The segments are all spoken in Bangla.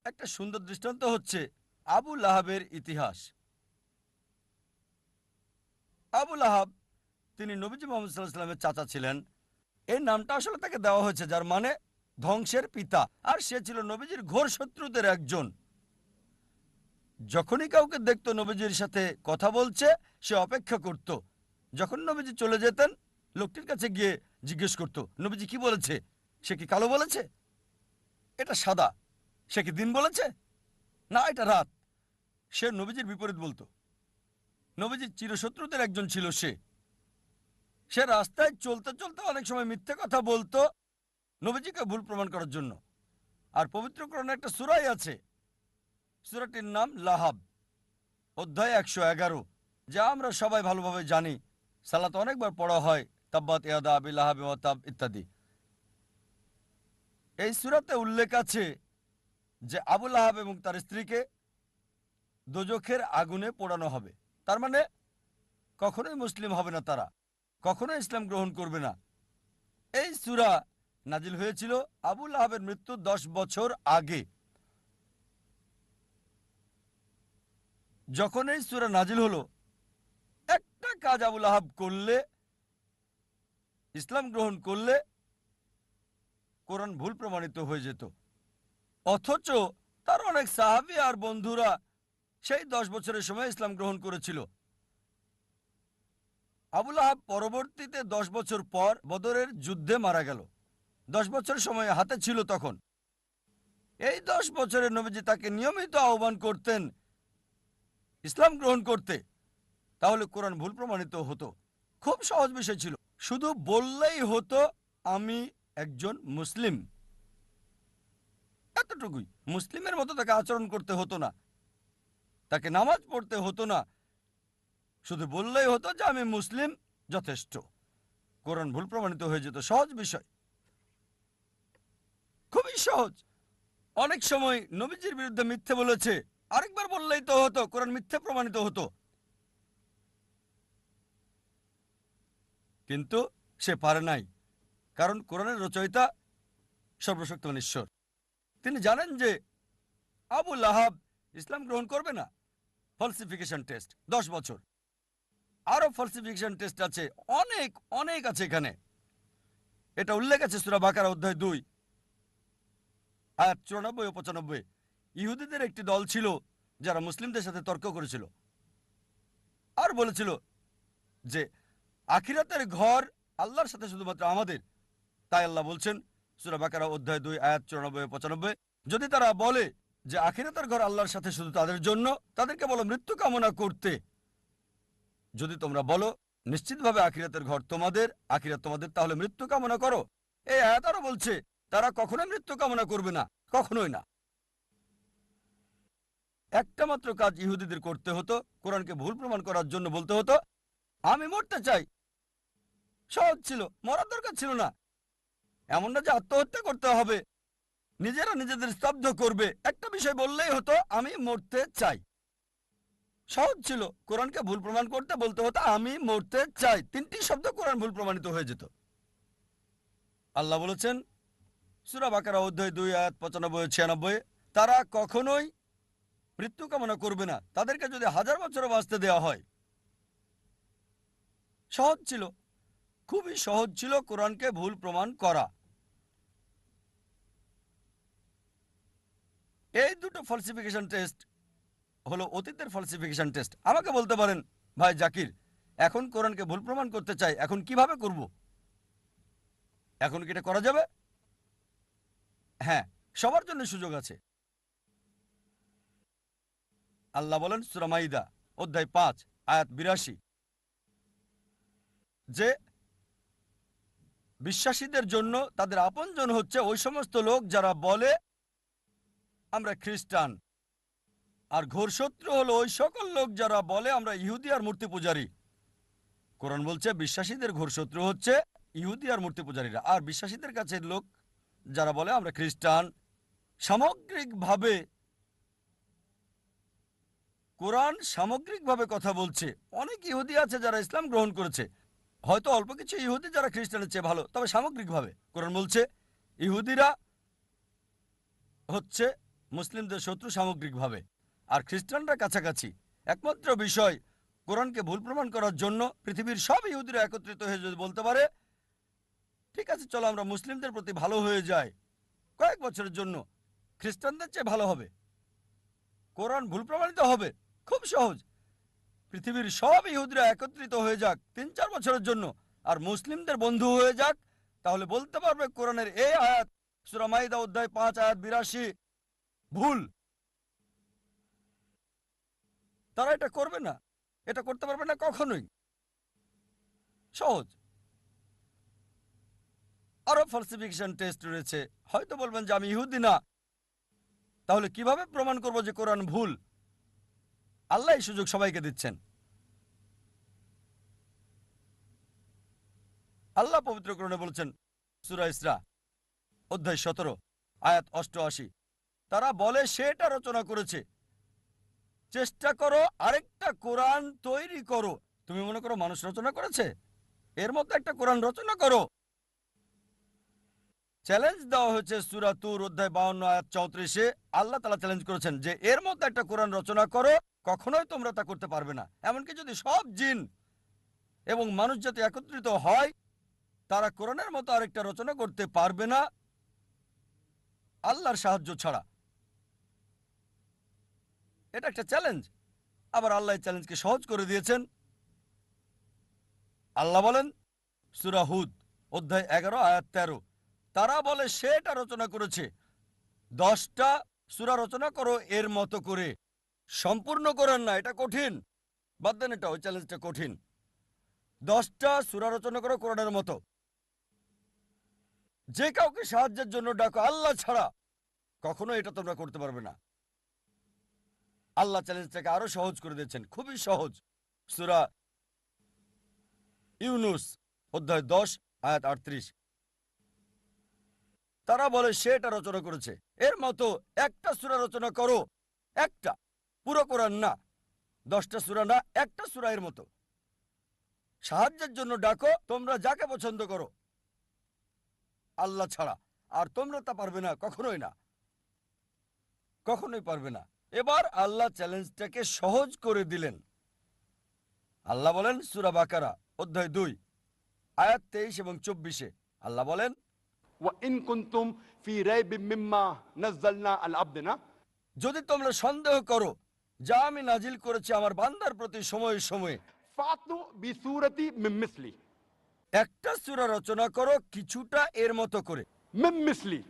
একটা সুন্দর দৃষ্টান্ত হচ্ছে আবু লাহাবের ইতিহাস। আবু লাহাব তিনি নবীজি মোহাম্মদ সাল্লাল্লাহু আলাইহি ওয়াসাল্লামের চাচা ছিলেন। এই নামটা আসলে তাকে দেওয়া হয়েছে, যার মানে ধ্বংসের পিতা। আর সে ছিল নবীজির ঘোর শত্রুদের একজন। যখনই কাউকে দেখতো নবীজির সাথে কথা বলছে, সে অপেক্ষা করত। যখন নবীজি চলে যেতেন, লোকটির কাছে গিয়ে জিজ্ঞেস করত, নবীজি কি বলেছে? সে কি কালো বলেছে? এটা সাদা। সে কি দিন বলেছে? না, এটা রাত। সে নবীজির বিপরীত বলতো। নবীজির চিরশত্রুদের একজন ছিল সে। সে রাস্তায় চলতে চলতে অনেক সময় মিথ্যে কথা বলতো নবীজিকে ভুল প্রমাণ করার জন্য। আর পবিত্র কোরআনে একটা সূরাই আছে, সূরাটির নাম লাহাব, অধ্যায় 111, যা আমরা সবাই ভালোভাবে জানি। সালাত অনেকবার পড়া হয়, তাব্বাত ইয়াদা আবি লাহাবি ওয়া তাব ইত্যাদি। এই সূরাতে উল্লেখ আছে যে আবু লাহাব এবং তার স্ত্রীকে দোজখের আগুনে পোড়ানো হবে। তার মানে কখনোই মুসলিম হবে না তারা, কখনোই ইসলাম গ্রহণ করবে না। এই সূরা নাজিল হয়েছিল আবু লাহাবের মৃত্যুর 10 বছর আগে। যখন এই সূরা নাজিল হলো, একটা কাজ আবু লাহাব করলে, ইসলাম গ্রহণ করলে কোরআন ভুল প্রমাণিত হয়ে যেত। অথচ তার অনেক সাহাবী আর বন্ধুরা সেই 10 বছরের সময় ইসলাম গ্রহণ করেছিল। আবু লাহাব পরবর্তীতে 10 বছর পর বদরের যুদ্ধে মারা গেল। 10 বছর সময় হাতে ছিল তখন। এই 10 বছরে নবীজি তাকে নিয়মিত আহ্বান করতেন ইসলাম গ্রহণ করতে, তাহলে কোরআন ভুল প্রমাণিত হতো। খুব সহজ বিষয় ছিল, শুধু বললেই হতো আমি একজন মুসলিম, এতটুকুই। মুসলিমের মতো তাকে আচরণ করতে হতো না, তাকে নামাজ পড়তে হতো না, শুধু বললেই হতো যে আমি মুসলিম, যথেষ্ট। কোরআন ভুল প্রমাণিত হয়ে যেত। সহজ বিষয়, খুবই সহজ। অনেক সময় নবীজির বিরুদ্ধে মিথ্যে বলেছে, আরেকবার বললেই তো হতো, কোরআন মিথ্যে প্রমাণিত হতো। কিন্তু সে পারে নাই, কারণ কোরআনের রচয়িতা সর্বশক্তিমান ঈশ্বর। তিনি জানেন যে আবু লাহাব ইসলাম গ্রহণ করবে না। ফলসিফিকেশন টেস্ট 10 বছর। আরো ফলসিফিকেশন টেস্ট আছে, অনেক অনেক আছে এখানে। এটা উল্লেখ আছে সূরা বাকারা অধ্যায় 2 আয়াত 94 ও 95। ইহুদিদের একটি দল ছিল যারা মুসলিমদের সাথে তর্ক করেছিল আর বলেছিল যে আখিরাতের ঘর আল্লাহর সাথে শুধুমাত্র আমাদের। তাই আল্লাহ বলছেন সূরা বাকারা অধ্যায় 2 আয়াত 94 ও 95, যদি তারা বলে যে আখিরাতের ঘর আল্লাহর সাথে শুধু তাদের জন্য, তাদেরকে বলো মৃত্যু কামনা করতে। যদি তোমরা বলো নিশ্চিতভাবে আখিরাতের ঘর তোমাদের, আখিরাত তোমাদের, তাহলে মৃত্যু কামনা করো। এই আয়াত আরো বলছে তারা কখনোই মৃত্যু কামনা করবে না, কখনোই না। একটা মাত্র কাজ ইহুদিদের করতে হতো, কোরআনকে ভুল প্রমাণ করার জন্য বলতে হতো আমি মরতে চাই। সহজ ছিল, মরার দরকার ছিল না। এমন না যে আত্মহত্যা করতে হবে, নিজেরা নিজেদের স্তব্ধ করবে। একটা বিষয় বললেই হতো আমি মরতে চাই। সহজ ছিল। কোরআনকে ভুল প্রমাণ করতে বলতে হতো আমি মরতে চাই। 3টি শব্দ কোরআন ভুল প্রমাণিত হয়ে যেত। আল্লাহ বলেছেন সূরা বাকারা অধ্যায় 2 আয়াত 95 ও 96, তারা কখনোই মৃত্যু কামনা করবে না, তাদেরকে যদি 1000 বছরও বাঁচতে দেওয়া হয়। সহজ ছিল, খুবই সহজ ছিল কোরআনকে ভুল প্রমাণ করা। এই দুটো ফলসিফিকেশন টেস্ট হলো অতীতের ফলসিফিকেশন টেস্ট। আমাকে বলতে পারেন ভাই জাকির, এখন কোরআনকে ভুল প্রমাণ করতে চাই, এখন কিভাবে করব? এখন কি এটা করা যাবে? হ্যাঁ, সবার জন্য সুযোগ আছে। আল্লাহ বলেন সূরা মাইদা অধ্যায় 5 আয়াত 82 যে বিশ্বাসীদের জন্য তাদের আপনজন হচ্ছে ওই সমস্ত লোক যারা বলে আমরা খ্রিস্টান, আর ঘোর শত্রু হলো ওই সকল লোক যারা বলে আমরা ইহুদি আর মূর্তি পূজারী। কোরআন বলছে বিশ্বাসীদের ঘোর শত্রু হচ্ছে ইহুদি আর মূর্তি পূজারীরা, আর বিশ্বাসীদের কাছে লোক যারা বলে আমরা খ্রিস্টান। সামগ্রিকভাবে কোরআন সামগ্রিকভাবে কথা বলছে। অনেক ইহুদি আছে যারা ইসলাম গ্রহণ করেছে, হয়তো অল্প কিছু ইহুদি যারা খ্রিস্টানের চেয়ে ভালো, তবে সামগ্রিকভাবে কোরআন বলছে ইহুদিরা হচ্ছে মুসলিমদের শত্রু সামগ্রিকভাবে, আর খ্রিস্টানরা কাছাকাছি। একমাত্র বিষয়, কোরআনকে ভুল প্রমাণ করার জন্য পৃথিবীর সব ইহুদিরা একত্রিত হয়ে যদি বলতে পারে, ঠিক আছে চলো আমরা মুসলিমদের প্রতি ভালো হয়ে যাই কয়েক বছরের জন্য, খ্রিস্টানদের চেয়ে ভালো হবে, কোরআন ভুল প্রমাণিত হবে, খুব সহজ। পৃথিবীর সব ইহুদিরা একত্রিত হয়ে যাক ৩-৪ বছরের জন্য আর মুসলিমদের বন্ধু হয়ে যাক, তাহলে বলতে পারবে কোরআনের এই আয়াত সূরা মাইদা অধ্যায় ৫ আয়াত ৮২ ভুল। তারা এটা করবে না, এটা করতে পারবে না কখনোই। সহজ। আরো ফালসিফিকেশন টেস্ট রয়েছে। হয়তো বলবেন যে আমি ইহুদি না, তাহলে কিভাবে প্রমাণ করব যে কোরআন ভুল? আল্লাহ এই সুযোগ সবাইকে দিচ্ছেন। আল্লাহ পবিত্র কোরআনে বলেছেন সূরা ইসরা অধ্যায় ১৭ আয়াত ৮৮, তারা বলে সেটা রচনা করেছে, চেষ্টা করো আরেকটা কোরআন তৈরি করো। তুমি মনে করো মানুষ রচনা করেছে? এর মতো একটা কোরআন রচনা করো। চ্যালেঞ্জ দেওয়া হয়েছে সূরা তুর অধ্যায় ৫২ আয়াত ৩৪-এ। আল্লাহ তাআলা চ্যালেঞ্জ করেছেন যে এর মতো একটা কোরআন রচনা করো, কখনোই তোমরা তা করতে পারবে না। এমনকি যদি সব জিন এবং মানুষ জাতি একত্রিত হয়, তারা কোরআনের মতো আরেকটা রচনা করতে পারবে না আল্লাহর সাহায্য ছাড়া। এটা একটা চ্যালেঞ্জ। আবার আল্লাহ এই চ্যালেঞ্জকে সহজ করে দিয়েছেন। আল্লাহ বলেন সূরা হুদ অধ্যায় ১১ আয়াত ১৩, তারা বলে সেটা রচনা করেছে, ১০টা সূরা রচনা করো এর মতো করে। সম্পূর্ণ কোরআন না, এটা কঠিন, বাদ দেন, এটা ওই চ্যালেঞ্জটা কঠিন। 10টা সূরা রচনা করো কোরআনের মতো। যে কাউকে সাহায্যের জন্য ডাকো আল্লাহ ছাড়া, কখনো এটা তোমরা করতে পারবে না। আল্লাহ চ্যালেঞ্জটাকে আরো সহজ করে দিয়েছেন, খুবই সহজ। সূরা ইউনুস অধ্যায় ১০ আয়াত ৩৮, তারা বলে সে এটা রচনা করেছে, এর মতো একটা সূরা রচনা করো। একটা, পুরো কোরআন না, 10টা সূরা না, একটা সূরা এর মতো। সাহায্যের জন্য ডাকো তোমরা যাকে পছন্দ করো আল্লাহ ছাড়া, আর তোমরা তা পারবে না, কখনোই না, কখনোই পারবে না। এবার আল্লাহ চ্যালেঞ্জটাকে সহজ করে দিলেন। আল্লাহ বলেন সূরা বাকারা অধ্যায় ২ আয়াত ২৩ এবং ২৪-এ, আল্লাহ বলেন وإن كنتم في ريب مما نزلنا على عبدنا যদি তোমরা সন্দেহ করো যা আমি নাজিল করেছি আমার বান্দার প্রতি সময়ে সময়ে, فأتوا بسورة من مثلي একটা সূরা রচনা করো কিছুটা এর মতো করে। من مثلي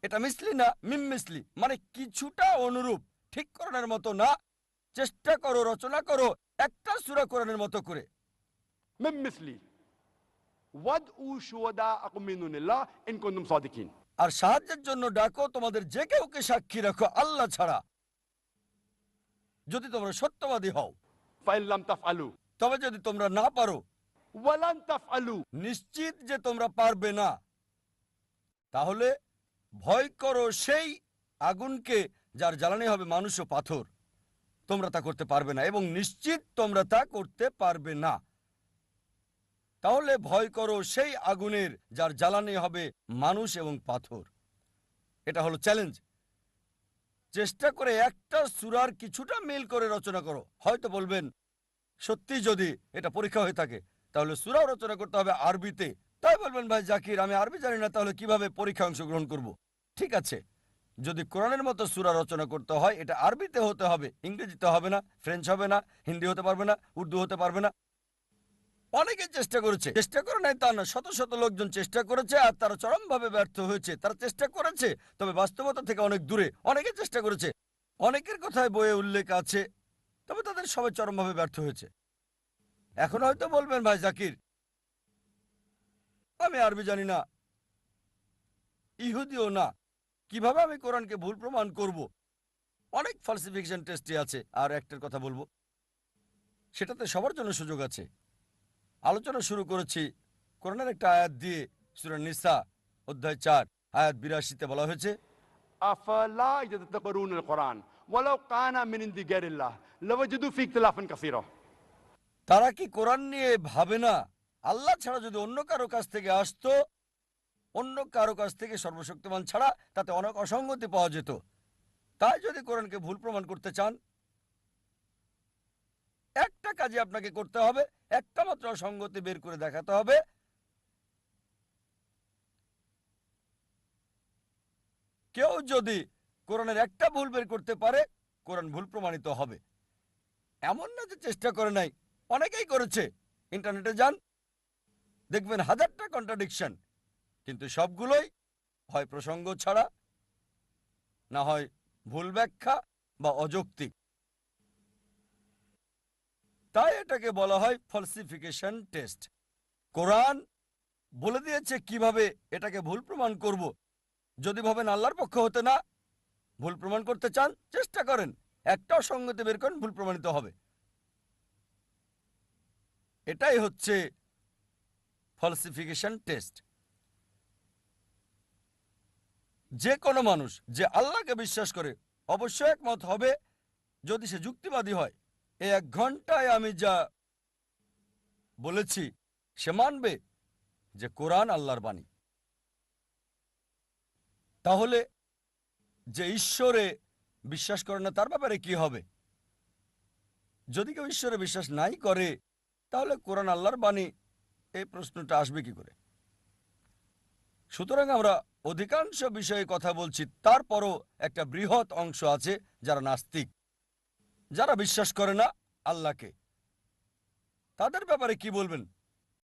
এটা মিসলি না, মিম মিসলি, মানে কিছুটা অনুরূপ, ঠিক কোরআনের মতো না। চেষ্টা করো, রচনা করো একটা সূরা কোরআনের মতো করে। من مثلي وادعوا شهداءكم من دون الله إن كنتم صادقين। আর সাহায্যের জন্য ডাকো তোমাদের যে কেউকে সাক্ষী রাখো আল্লাহ ছাড়া, যদি তোমরা সত্যবাদী হও। فإن لم تفعلوا তবে যদি তোমরা না পারো, ولن تفعلوا নিশ্চিত যে তোমরা পারবে না, তাহলে ভয় করো সেই আগুনকে যার জ্বালানি হবে মানুষ ও পাথর। তোমরা তা করতে পারবে না এবং নিশ্চিত তোমরা তা করতে পারবে না। তাহলে ভয় করো সেই আগুনের যার জ্বালানি হবে মানুষ এবং পাথর। এটা হলো চ্যালেঞ্জ। চেষ্টা করে একটা সূরার কিছুটা মিল করে রচনা করো। হয়তো বলবেন সত্যি যদি এটা পরীক্ষা হয়ে থাকে তাহলে সূরাও রচনা করতে হবে আরবিতে। তাই বলবেন ভাই জাকির আমি আরবি জানি না, তাহলে কিভাবে পরীক্ষায় অংশগ্রহণ করব? ঠিক আছে, যদি কোরআনের মতো সূরা রচনা করতে হয় এটা আরবিতে হতে হবে, ইংরেজিতে হবে না, ফ্রেঞ্চ হবে না, হিন্দি হতে পারবে না, উর্দু হতে পারবে না। অনেকে চেষ্টা করেছে, চেষ্টা করে নাই তা না, শত শত লোকজন চেষ্টা করেছে আর তারা চরমভাবে ব্যর্থ হয়েছে। তারা চেষ্টা করেছে তবে বাস্তবতা থেকে অনেক দূরে। অনেকে চেষ্টা করেছে, অনেকের কথায় বইয়ে উল্লেখ আছে, তবে তাদের সবাই চরমভাবে ব্যর্থ হয়েছে। এখন হয়তো বলবেন ভাই জাকির আমি আরবি জানি না, ইহুদিও না, কিভাবে আমি কোরআনকে ভুল প্রমাণ করব? অনেক ফালসিফিকেশন টেস্টে আছে। আর একটার কথা বলবো, সেটাতে সবার জন্য সুযোগ আছে। আলোচনা শুরু করেছি কোরআনের একটা আয়াত দিয়ে। সূরা নিসা অধ্যায় ৪ আয়াত ৮২-তে বলা হয়েছে أفلا يتدبرون القرآن ولو كان من عند غير الله لوجدوا فيه اختلافا كثيرا। তারা কি কোরআন নিয়ে ভাবে না আল্লাহ ছাড়া যদি অন্য কারো কাছ থেকে আসতো, অন্য কারো কাছ থেকে সর্বশক্তিমান ছাড়া, তাতে অনেক অসঙ্গতি পাওয়া যেত। তাই যদি কোরআনকে ভুল প্রমাণ করতে চান, একটা কাজে আপনাকে করতে হবে, একটা মাত্র অসঙ্গতি বের করে দেখাতে হবে। কেউ যদি কোরআনের একটা ভুল বের করতে পারে, কোরআন ভুল প্রমাণিত হবে। এমন না যে চেষ্টা করে নাই, অনেকেই করেছে। ইন্টারনেটে যান, দেখবেন হাজারটা কন্ট্রাডিকশন, কিন্তু সবগুলোই হয় প্রসঙ্গ ছাড়া, না হয় ভুল ব্যাখ্যা বা অযৌক্তিক। তাই এটাকে বলা হয় ফলসিফিকেশন টেস্ট। কোরআন বলে দিয়েছে কিভাবে এটাকে ভুল প্রমাণ করব। যদি ভাবেন আল্লাহর পক্ষ হতে না, ভুল প্রমাণ করতে চান, চেষ্টা করেন, একটা অসঙ্গতি বের করেন, ভুল প্রমাণিত হবে। এটাই হচ্ছে ফলসিফিকেশন টেস্ট। যে কোনো মানুষ যে আল্লাহকে বিশ্বাস করে অবশ্যই একমত হবে, যদি সে যুক্তিবাদী হয়। এই 1 ঘন্টায় আমি যা বলেছি সে মানবে যে কোরআন আল্লাহর বাণী। তাহলে যে ঈশ্বরে বিশ্বাস করে না তার ব্যাপারে কি হবে? যদি কেউ ঈশ্বরে বিশ্বাস নাই করে, তাহলে কোরআন আল্লাহর বাণী, এই প্রশ্নটা আসবে কি করে? সুতরাং আমরা অধিকাংশ বিষয়ে কথা বলছি, তারপরও একটা বৃহৎ অংশ আছে যারা নাস্তিক, যারা বিশ্বাস করে না আল্লাহকে। তাদের ব্যাপারে কি বলবেন?